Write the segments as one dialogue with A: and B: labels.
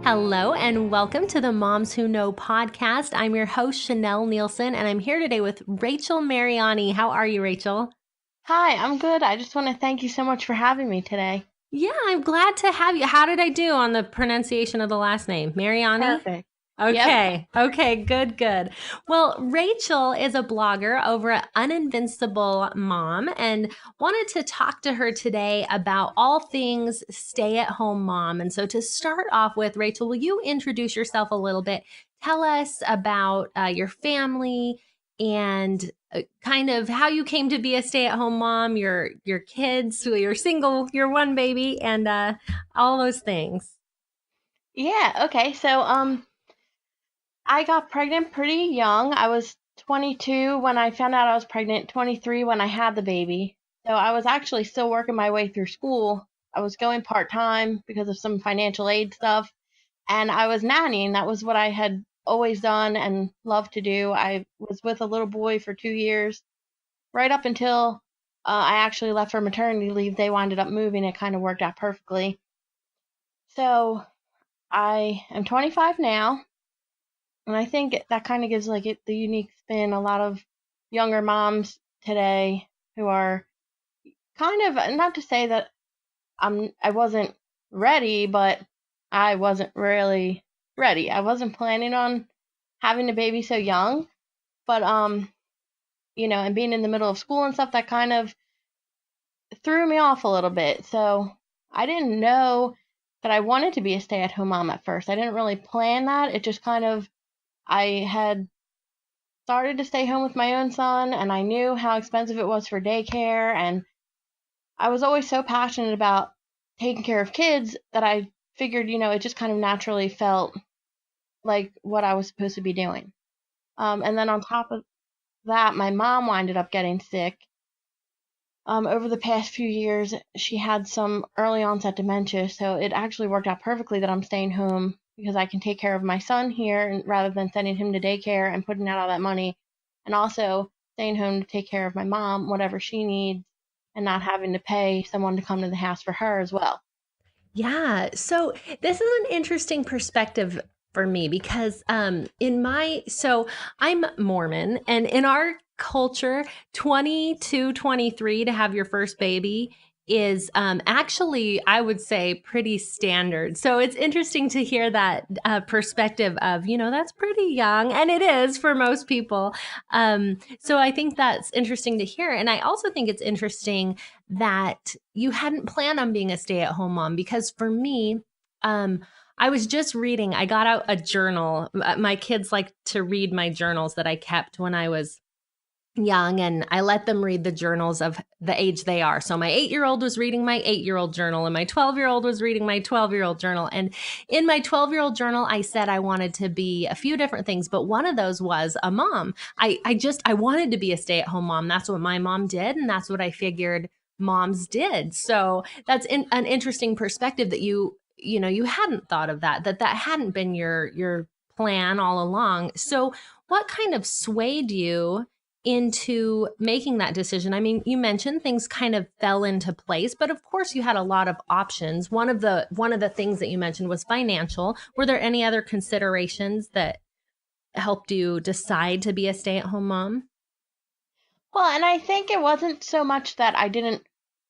A: Hello and welcome to the Moms Who Know podcast. I'm your host, Chanel Nielsen, and I'm here today with Rachael Mariani. How are you, Rachael?
B: Hi, I'm good. I just want to thank you so much for having me today.
A: Yeah, I'm glad to have you. How did I do on the pronunciation of the last name? Mariani?
B: Perfect. Yep.
A: Okay, good. Well, Rachael is a blogger over at Uninvincible Mom and wanted to talk to her today about all things stay-at-home mom. And so to start off with, Rachael, will you introduce yourself a little bit? Tell us about your family and kind of how you came to be a stay-at-home mom, your kids, so you're single, you're one baby, and all those things.
B: Yeah, okay. I got pregnant pretty young. I was 22 when I found out I was pregnant, 23 when I had the baby. So I was actually still working my way through school. I was going part-time because of some financial aid stuff, and I was nannying. That was what I had always done and loved to do. I was with a little boy for 2 years, right up until I actually left for maternity leave. They winded up moving. It kind of worked out perfectly. So I am 25 now, and I think that kind of gives like the unique spin. A lot of younger moms today who are kind of, not to say that I wasn't ready, but I wasn't really ready. I wasn't planning on having a baby so young, but and being in the middle of school and stuff, that kind of threw me off a little bit. So I didn't know that I wanted to be a stay-at-home mom at first. I didn't really plan that. It just kind of, I had started to stay home with my own son, and I knew how expensive it was for daycare, and I was always so passionate about taking care of kids that I figured, it just kind of naturally felt like what I was supposed to be doing. And then on top of that, my mom winded up getting sick. Over the past few years, she had some early onset dementia, so it actually worked out perfectly that I'm staying home because I can take care of my son here rather than sending him to daycare and putting out all that money, and also staying home to take care of my mom, whatever she needs, and not having to pay someone to come to the house for her as well.
A: Yeah. So this is an interesting perspective for me because I'm Mormon, and in our culture, 22, 23 to have your first baby is actually, I would say, pretty standard. So it's interesting to hear that perspective of, that's pretty young, and it is for most people. So I think that's interesting to hear. And I also think it's interesting that you hadn't planned on being a stay-at-home mom, because for me, I was just reading, I got out a journal. My kids like to read my journals that I kept when I was young, and I let them read the journals of the age they are. So my 8-year-old was reading my 8-year-old journal, and my 12-year-old was reading my 12-year-old journal. And in my 12-year-old journal, I said I wanted to be a few different things, but one of those was a mom. I wanted to be a stay-at-home mom. That's what my mom did, and that's what I figured moms did. So that's an interesting perspective that you hadn't thought of that hadn't been your plan all along. So what kind of swayed you into making that decision? I mean, you mentioned things kind of fell into place, but of course you had a lot of options. One of the things that you mentioned was financial. Were there any other considerations that helped you decide to be a stay-at-home mom?
B: Well, and I think it wasn't so much that I didn't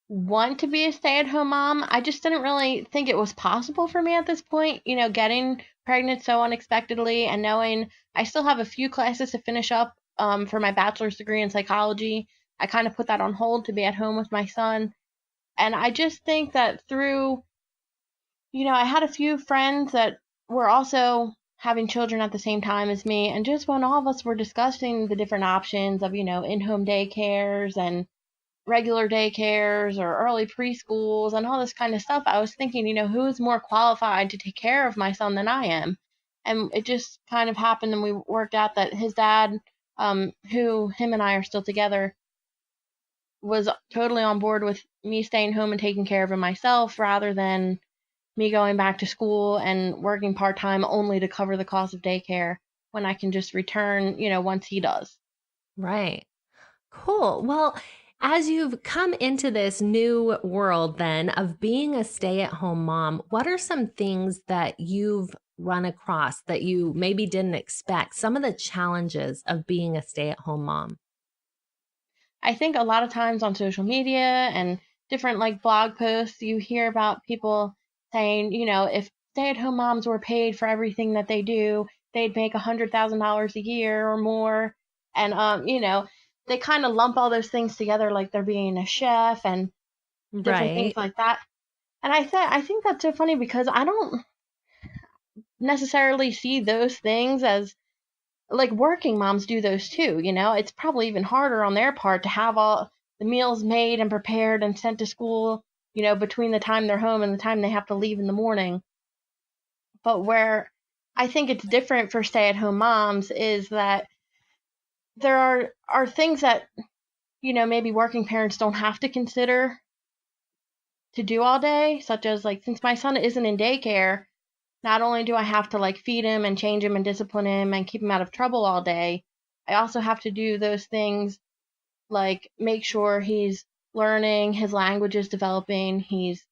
B: want to be a stay-at-home mom. I just didn't really think it was possible for me at this point, getting pregnant so unexpectedly and knowing I still have a few classes to finish up for my bachelor's degree in psychology. I kind of put that on hold to be at home with my son. And I just think that through, I had a few friends that were also having children at the same time as me. And just when all of us were discussing the different options of, in-home daycares and regular daycares or early preschools and all this kind of stuff, I was thinking, who's more qualified to take care of my son than I am? And it just kind of happened, and we worked out that his dad, who him and I are still together, was totally on board with me staying home and taking care of him myself rather than me going back to school and working part time only to cover the cost of daycare when I can just return, once he does.
A: Right. Cool. Well, as you've come into this new world then of being a stay-at-home mom, what are some things that you've run across that you maybe didn't expect? Some of the challenges of being a stay-at-home mom.
B: I think a lot of times on social media and different like blog posts, you hear about people saying, if stay-at-home moms were paid for everything that they do, they'd make $100,000 a year or more. And they kind of lump all those things together like they're being a chef and different things
A: Right.
B: like that. And I think that's so funny because I don't necessarily see those things as like working moms do those too. It's probably even harder on their part to have all the meals made and prepared and sent to school, between the time they're home and the time they have to leave in the morning. But where I think it's different for stay-at-home moms is that there are things that, maybe working parents don't have to consider to do all day, such as like since my son isn't in daycare, not only do I have to like feed him and change him and discipline him and keep him out of trouble all day, I also have to do those things like make sure he's learning, his language is developing, he's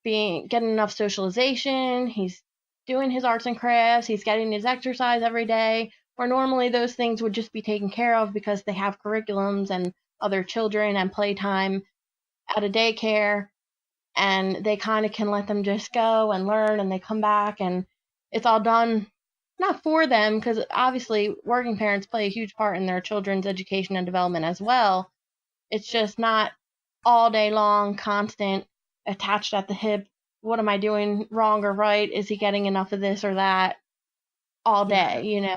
B: being getting enough socialization, he's doing his arts and crafts, he's getting his exercise every day, where normally those things would just be taken care of because they have curriculums and other children and playtime at a daycare, and they kind of can let them just go and learn, and they come back and it's all done not for them, because obviously working parents play a huge part in their children's education and development as well. It's just not all day long, constant, attached at the hip. What am I doing wrong or right? Is he getting enough of this or that all
A: Yeah.
B: day?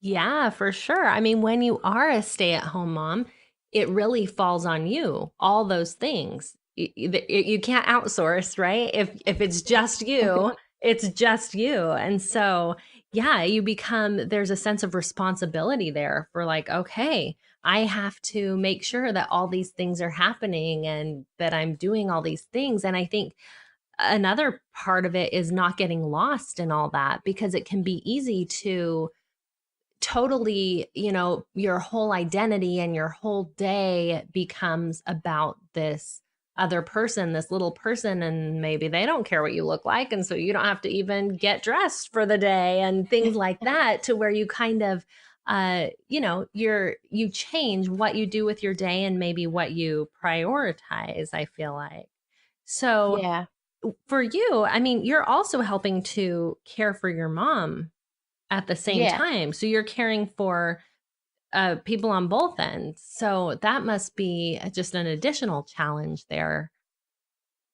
A: Yeah, for sure. I mean, when you are a stay-at-home mom, it really falls on you, all those things. You can't outsource, right? If it's just you, it's just you. And so, yeah, there's a sense of responsibility there for like, okay, I have to make sure that all these things are happening and that I'm doing all these things. And I think another part of it is not getting lost in all that, because it can be easy to totally, your whole identity and your whole day becomes about this other person, this little person, and maybe they don't care what you look like. And so you don't have to even get dressed for the day and things like that, to where you kind of, you change what you do with your day and maybe what you prioritize, I feel like. So
B: Yeah,
A: for you, I mean, you're also helping to care for your mom at the same
B: yeah,
A: time. So you're caring for people on both ends. So that must be just an additional challenge there.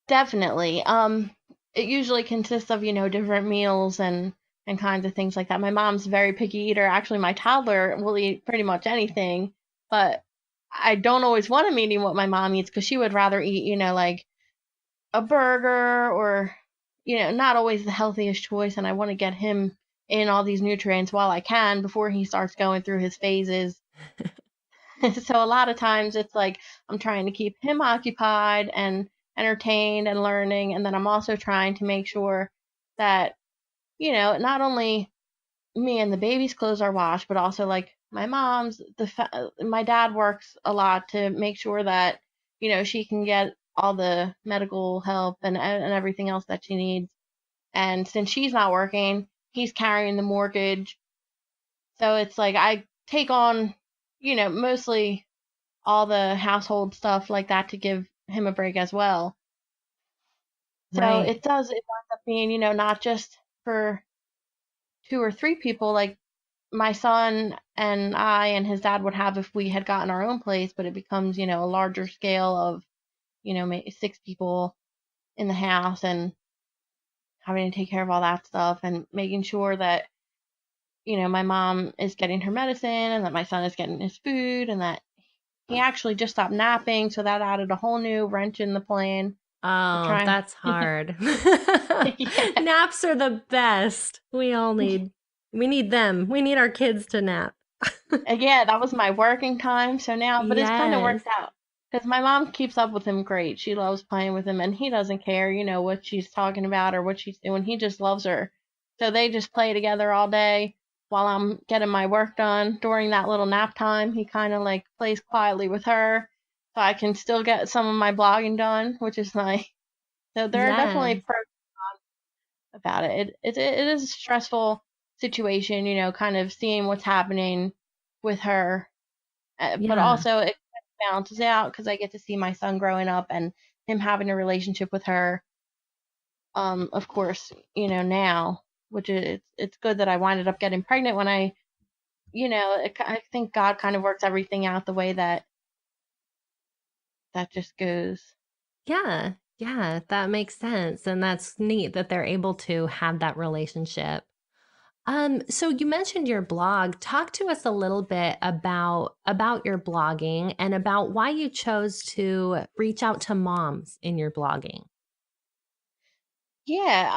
B: definitely. It usually consists of, different meals and kinds of things like that. My mom's a very picky eater. Actually, my toddler will eat pretty much anything, but I don't always want him eating what my mom eats because she would rather eat, like a burger or, not always the healthiest choice. And I want to get him in all these nutrients while I can before he starts going through his phases. So a lot of times it's like I'm trying to keep him occupied and entertained and learning. And then I'm also trying to make sure that, not only me and the baby's clothes are washed, but also like my mom's, my dad works a lot to make sure that, she can get all the medical help and everything else that she needs. And since she's not working, he's carrying the mortgage. So it's like I take on, mostly all the household stuff like that to give him a break as well. So
A: Right.
B: it winds up being, not just for two or three people like my son and I and his dad would have if we had gotten our own place, but it becomes, a larger scale of, maybe six people in the house and having to take care of all that stuff and making sure that, my mom is getting her medicine and that my son is getting his food and that he actually just stopped napping. So that added a whole new wrench in the plan of
A: Oh,
B: trying.
A: that's hard.
B: Yeah.
A: Naps are the best. We need them. We need our kids to nap.
B: Yeah, that was my working time. So now, but it's kind of
A: Yes.
B: worked out because my mom keeps up with him great. She loves playing with him, and he doesn't care, what she's talking about or what she's doing. He just loves her. So they just play together all day while I'm getting my work done. During that little nap time, he kind of like plays quietly with her, so I can still get some of my blogging done, which is nice. So there are definitely
A: Yes.
B: pros about it. It is a stressful situation, kind of seeing what's happening with her, but
A: Yeah.
B: also it balances out because I get to see my son growing up and him having a relationship with her. Of course, now, which is it's good that I winded up getting pregnant when I think God kind of works everything out the way that just goes.
A: Yeah. Yeah, that makes sense. And that's neat that they're able to have that relationship. So you mentioned your blog. Talk to us a little bit about your blogging and about why you chose to reach out to moms in your blogging.
B: Yeah,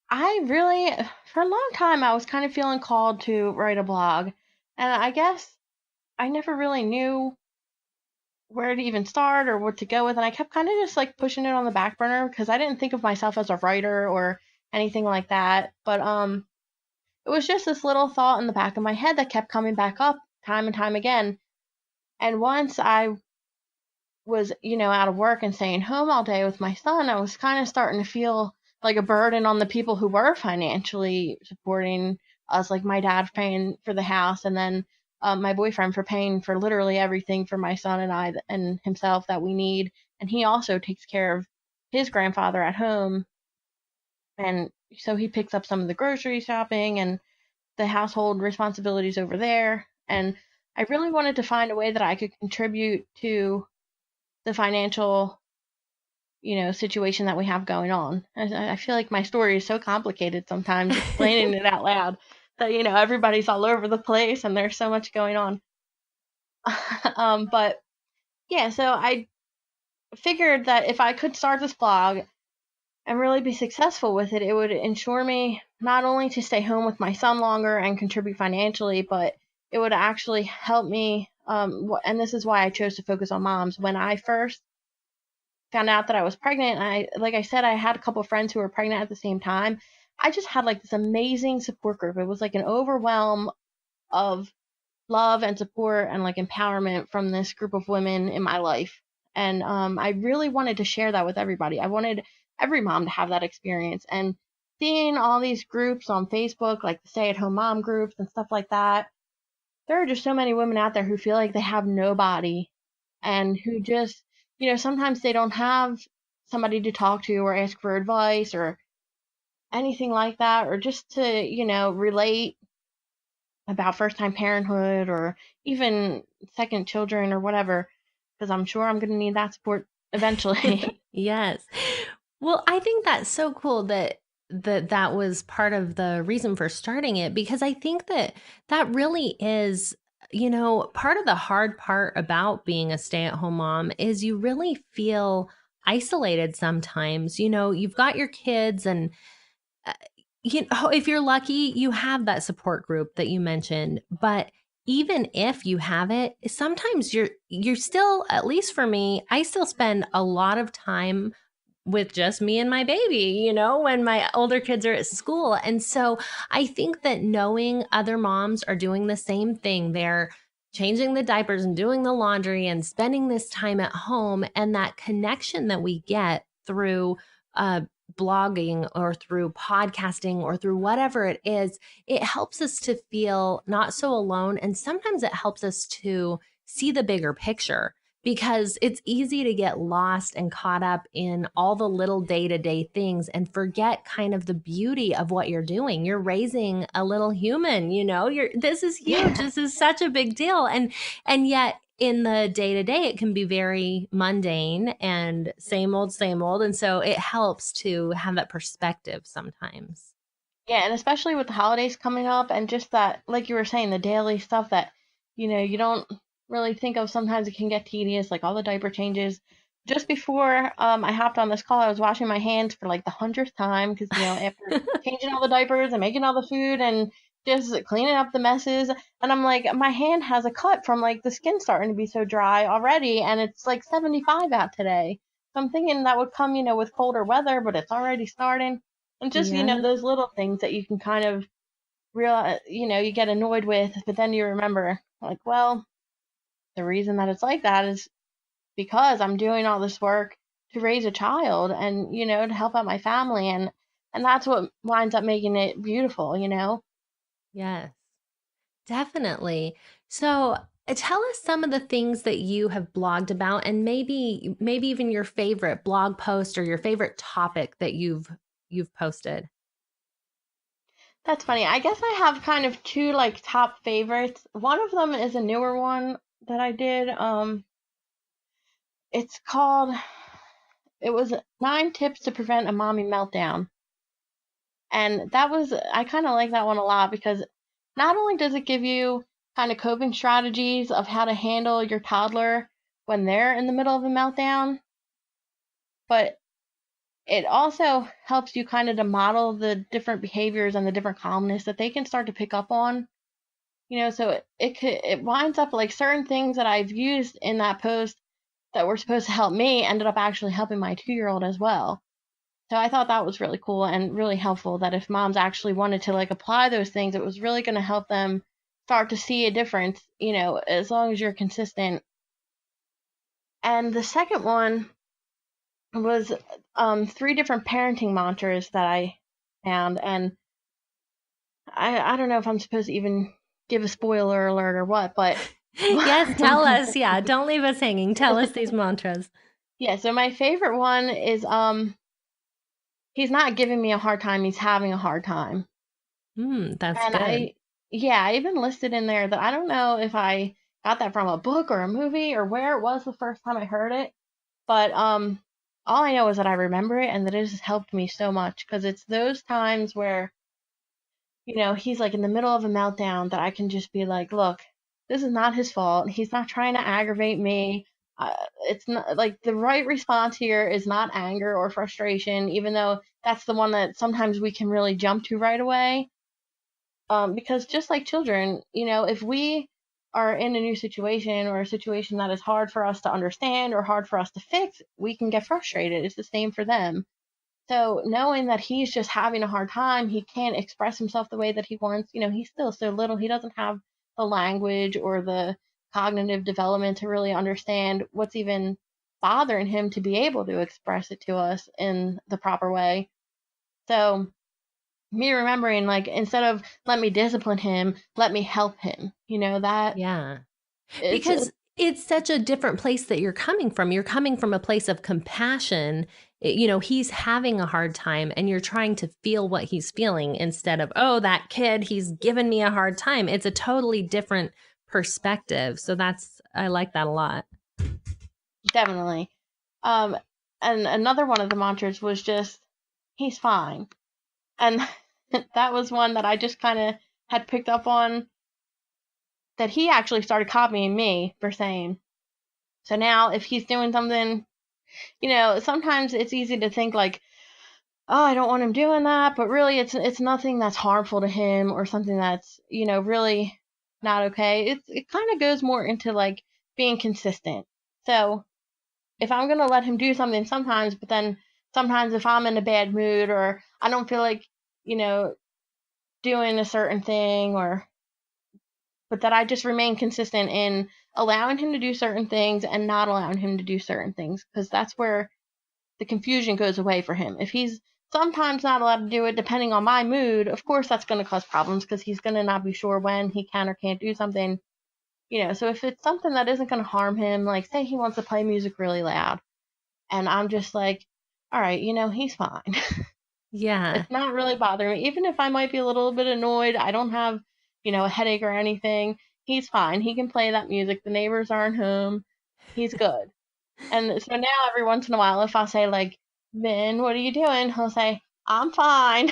B: I really, for a long time, I was kind of feeling called to write a blog, and I guess I never really knew where to even start or what to go with, and I kept kind of just like pushing it on the back burner because I didn't think of myself as a writer or anything like that. But it was just this little thought in the back of my head that kept coming back up time and time again. And once I was, out of work and staying home all day with my son, I was kind of starting to feel like a burden on the people who were financially supporting us, like my dad paying for the house, and then my boyfriend for paying for literally everything for my son and I and himself that we need. And he also takes care of his grandfather at home. And so he picks up some of the grocery shopping and the household responsibilities over there. And I really wanted to find a way that I could contribute to the financial situation that we have going on. I feel like my story is so complicated sometimes explaining it out loud that, everybody's all over the place and there's so much going on. But yeah, so I figured that if I could start this blog and really be successful with it, it would ensure me not only to stay home with my son longer and contribute financially, but it would actually help me. And this is why I chose to focus on moms. When I first found out that I was pregnant, like I said, I had a couple of friends who were pregnant at the same time. I just had like this amazing support group. It was like an overwhelm of love and support and like empowerment from this group of women in my life. And I really wanted to share that with everybody. I wanted every mom to have that experience. And seeing all these groups on Facebook, like the stay at home mom groups and stuff like that, there are just so many women out there who feel like they have nobody and who just, sometimes they don't have somebody to talk to or ask for advice or anything like that, or just to, relate about first time parenthood or even second children or whatever, because I'm sure I'm going to need that support eventually.
A: Yes. Well, I think that's so cool that that was part of the reason for starting it, because I think that that really is, part of the hard part about being a stay-at-home mom is you really feel isolated sometimes. You've got your kids and uh, if you're lucky, you have that support group that you mentioned, but even if you have it, sometimes you're still, at least for me, I still spend a lot of time with just me and my baby, when my older kids are at school. And so I think that knowing other moms are doing the same thing, they're changing the diapers and doing the laundry and spending this time at home, and that connection that we get through uh, blogging or through podcasting or through whatever it is, it helps us to feel not so alone. And sometimes it helps us to see the bigger picture, because it's easy to get lost and caught up in all the little day-to-day things and forget kind of the beauty of what you're doing. You're raising a little human, this is huge.
B: Yeah.
A: This is such a big deal. And yet in the day-to-day it can be very mundane and same old, same old. And so it helps to have that perspective sometimes.
B: Yeah, and especially with the holidays coming up and just that, like you were saying, the daily stuff that, you don't really think of. Sometimes it can get tedious, like all the diaper changes. Just before I hopped on this call, I was washing my hands for like the 100th time because, after changing all the diapers and making all the food and just cleaning up the messes. And I'm like, my hand has a cut from like the skin starting to be so dry already. And it's like 75 out today. So I'm thinking that would come, with colder weather, but it's already starting. And just,
A: Yeah.
B: those little things that you can kind of realize, you get annoyed with, but then you remember, like, well, the reason that it's like that is because I'm doing all this work to raise a child and, to help out my family. And And that's what winds up making it beautiful, you know?
A: Yes, definitely. So, tell us some of the things that you have blogged about, and maybe even your favorite blog post or your favorite topic that you've posted.
B: That's funny. I guess I have kind of two like top favorites. One of them is a newer one that I did. It's called it was 9 tips to prevent a mommy meltdown. And that was I kind of like that one a lot because not only does it give you kind of coping strategies of how to handle your toddler when they're in the middle of a meltdown, but it also helps you kind of to model the different behaviors and the different calmness that they can start to pick up on. You know, so it winds up like certain things that I've used in that post that were supposed to help me ended up actually helping my 2-year-old as well. So I thought that was really cool and really helpful that if moms actually wanted to like apply those things, it was really going to help them start to see a difference, you know, as long as you're consistent. And the second one was 3 different parenting mantras that I found. And I don't know if I'm supposed to even give a spoiler alert or what, but
A: Yes, tell us. Yeah, don't leave us hanging. Tell us these mantras.
B: yeah, so my favorite one is he's not giving me a hard time, he's having a hard time.
A: That's
B: And
A: good.
B: I even listed in there that I don't know if I got that from a book or a movie or where it was the first time I heard it, but all I know is that I remember it and that it has helped me so much because it's those times where, you know, he's like in the middle of a meltdown that I can just be like, look, this is not his fault. He's not trying to aggravate me. It's not like the right response here is not anger or frustration, even though that's the one that sometimes we can really jump to right away. Because just like children, you know, if we are in a new situation or a situation that is hard for us to understand or hard for us to fix, we can get frustrated. It's the same for them. So knowing that he's just having a hard time, he can't express himself the way that he wants, you know, he's still so little, he doesn't have the language or the cognitive development to really understand what's even bothering him to be able to express it to us in the proper way. So me remembering like instead of let me discipline him, let me help him. You know that
A: Yeah.
B: it's
A: Because it's such a different place that you're coming from. You're coming from a place of compassion. He's having a hard time and you're trying to feel what he's feeling instead of, oh, that kid, he's given me a hard time. It's a totally different perspective. So I like that a lot.
B: definitely. Um, and another one of the mantras was just he's fine, and that was one that I just kind of had picked up on that he actually started copying me for saying. So now if he's doing something, you know, sometimes it's easy to think like, oh, I don't want him doing that, but really it's nothing that's harmful to him or something that's, you know, really not okay. It kind of goes more into like being consistent. So, if I'm going to let him do something sometimes, but then sometimes if I'm in a bad mood or I don't feel like, you know, doing a certain thing or but that I just remain consistent in allowing him to do certain things and not allowing him to do certain things because that's where the confusion goes away for him. If he's sometimes not allowed to do it depending on my mood, of course that's going to cause problems because he's going to not be sure when he can or can't do something. You know, so if it's something that isn't going to harm him, like say he wants to play music really loud, and I'm just like, all right, you know, he's fine.
A: Yeah.
B: It's not really bothering me. Even if I might be a little bit annoyed, I don't have, you know, a headache or anything. He's fine. He can play that music. The neighbors aren't home. He's good. And so now every once in a while, if I say like, Vin, what are you doing? He'll say, I'm fine.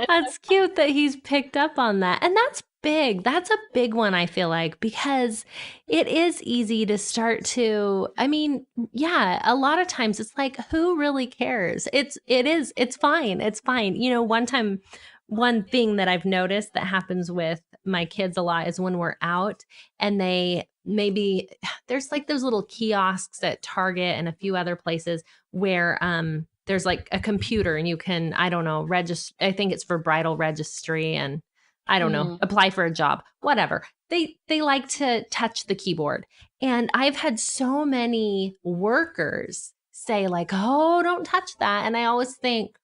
A: That's cute that he's picked up on that. And that's big. That's a big one, I feel like, because it is easy to start to, I mean, yeah, a lot of times it's like, who really cares? It's fine. It's fine. One thing that I've noticed that happens with my kids a lot is when we're out and there's like those little kiosks at Target and a few other places where there's like a computer and you can, I don't know, register. I think it's for bridal registry and I don't know,
B: Hmm.
A: apply for a job, whatever. They like to touch the keyboard. And I've had so many workers say like, "Oh, don't touch that." And I always think,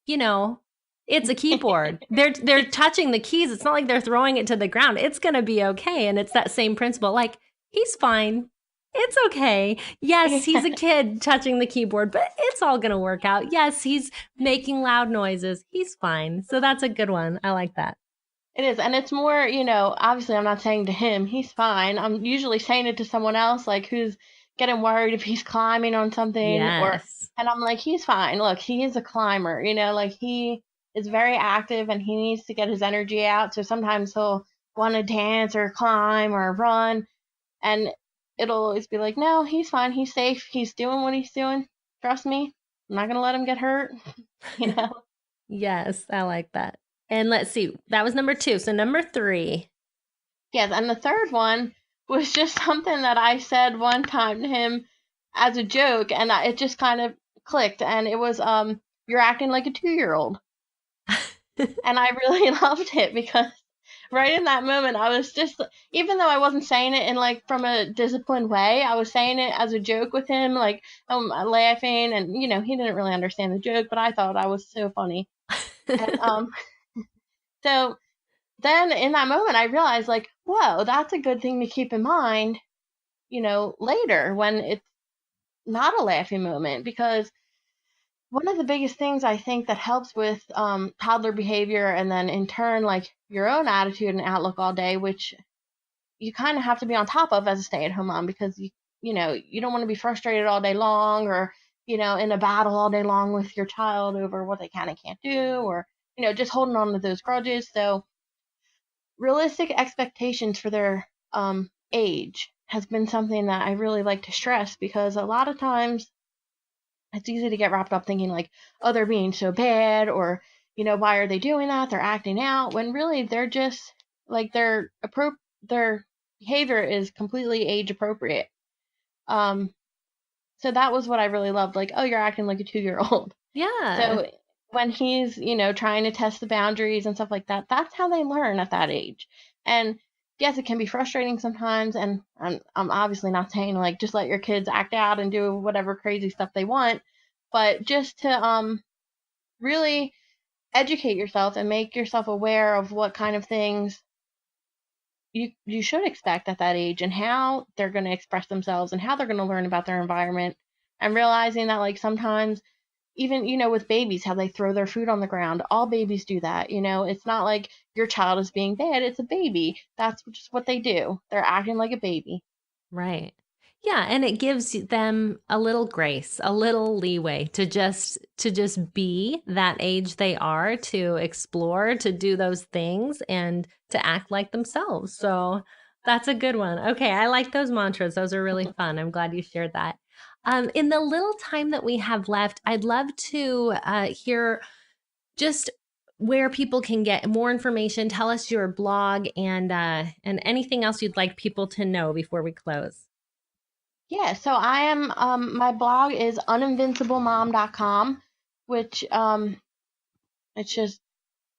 A: you know, it's a keyboard. They're touching the keys. It's not like they're throwing it to the ground. It's going to be okay. And it's that same principle. Like, he's fine. It's okay. Yes, he's a kid touching the keyboard, but it's all going to work out. Yes, he's making loud noises. He's fine. So that's a good one. I like that.
B: It is, and it's more, obviously I'm not saying to him, he's fine. I'm usually saying it to someone else, like who's getting worried if he's climbing on something,
A: Yes.
B: and I'm like, he's fine. Look, he is a climber, like he is very active and he needs to get his energy out. So sometimes he'll want to dance or climb or run, and it'll always be like, no, he's fine. He's safe. He's doing what he's doing. Trust me. I'm not going to let him get hurt, you know?
A: Yes, I like that. And let's see, that was number 2. So number 3.
B: Yes, and the third one was just something that I said one time to him as a joke, and it just kind of clicked. And it was, "You're acting like a 2-year-old," and I really loved it because right in that moment, I was just, even though I wasn't saying it in like from a disciplined way, I was saying it as a joke with him, like laughing, and he didn't really understand the joke, but I thought I was so funny. And so then in that moment, I realized, like, whoa, that's a good thing to keep in mind, later when it's not a laughing moment. Because one of the biggest things I think that helps with toddler behavior, and then in turn, like your own attitude and outlook all day, which you kind of have to be on top of as a stay-at-home mom, because you don't want to be frustrated all day long, or in a battle all day long with your child over what they can and can't do, or just holding on to those grudges. So realistic expectations for their age has been something that I really like to stress, because a lot of times it's easy to get wrapped up thinking like, oh, they're being so bad, or why are they doing that? They're acting out, when really they're just like their behavior is completely age appropriate. So that was what I really loved. Like, oh, you're acting like a 2-year-old.
A: Yeah.
B: So when he's, trying to test the boundaries and stuff like that, that's how they learn at that age. And yes, it can be frustrating sometimes. And I'm obviously not saying like just let your kids act out and do whatever crazy stuff they want, but just to really educate yourself and make yourself aware of what kind of things you should expect at that age, and how they're going to express themselves and how they're going to learn about their environment, and realizing that like sometimes even with babies, how they throw their food on the ground, all babies do that. It's not like your child is being bad, it's a baby, that's just what they do, they're acting like a baby.
A: Right. Yeah, and it gives them a little grace, a little leeway to just be that age they are, to explore, to do those things, and to act like themselves. So that's a good one. Okay, I like those mantras. Those are really fun. I'm glad you shared that. In the little time that we have left, I'd love to hear just where people can get more information. Tell us your blog and anything else you'd like people to know before we close.
B: Yeah, so I am my blog is uninvinciblemom.com, which it's just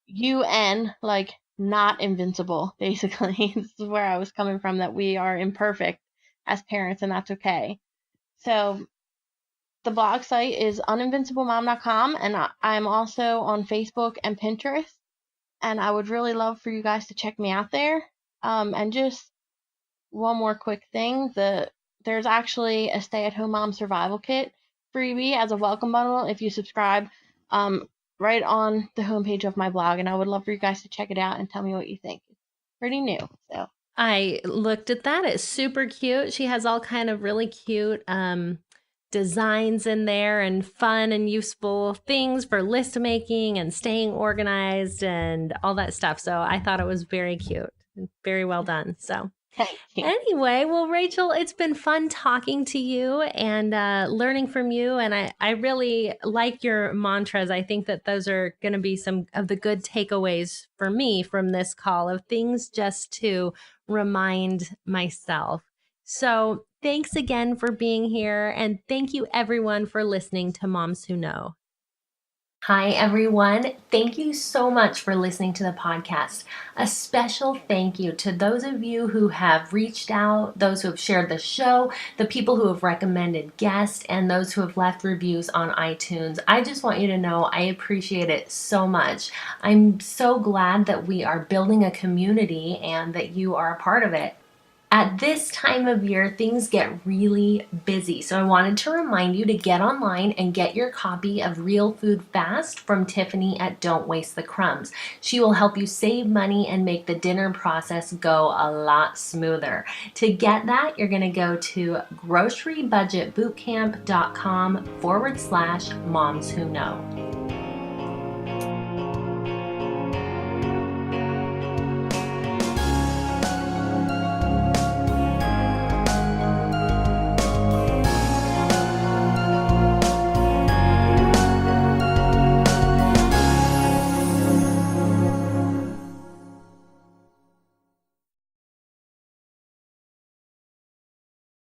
B: UN, like not invincible, basically. This is where I was coming from, that we are imperfect as parents, and that's okay. So the blog site is uninvinciblemom.com, and I'm also on Facebook and Pinterest, and I would really love for you guys to check me out there. And just one more quick thing, there's actually a stay-at-home mom survival kit freebie as a welcome bundle if you subscribe, right on the homepage of my blog, and I would love for you guys to check it out and tell me what you think. It's pretty new, so.
A: I looked at that. It's super cute. She has all kind of really cute designs in there, and fun and useful things for list making and staying organized and all that stuff. So I thought it was very cute and very well done. So
B: Thank you.
A: anyway, well, Rachael, it's been fun talking to you and learning from you. And I really like your mantras. I think that those are going to be some of the good takeaways for me from this call, of things just to remind myself. So thanks again for being here. And thank you, everyone, for listening to Moms Who Know. Hi, everyone. Thank you so much for listening to the podcast. A special thank you to those of you who have reached out, those who have shared the show, the people who have recommended guests, and those who have left reviews on iTunes. I just want you to know I appreciate it so much. I'm so glad that we are building a community and that you are a part of it. At this time of year, things get really busy. So I wanted to remind you to get online and get your copy of Real Food Fast from Tiffany at Don't Waste the Crumbs. She will help you save money and make the dinner process go a lot smoother. To get that, you're going to go to grocerybudgetbootcamp.com/moms who know.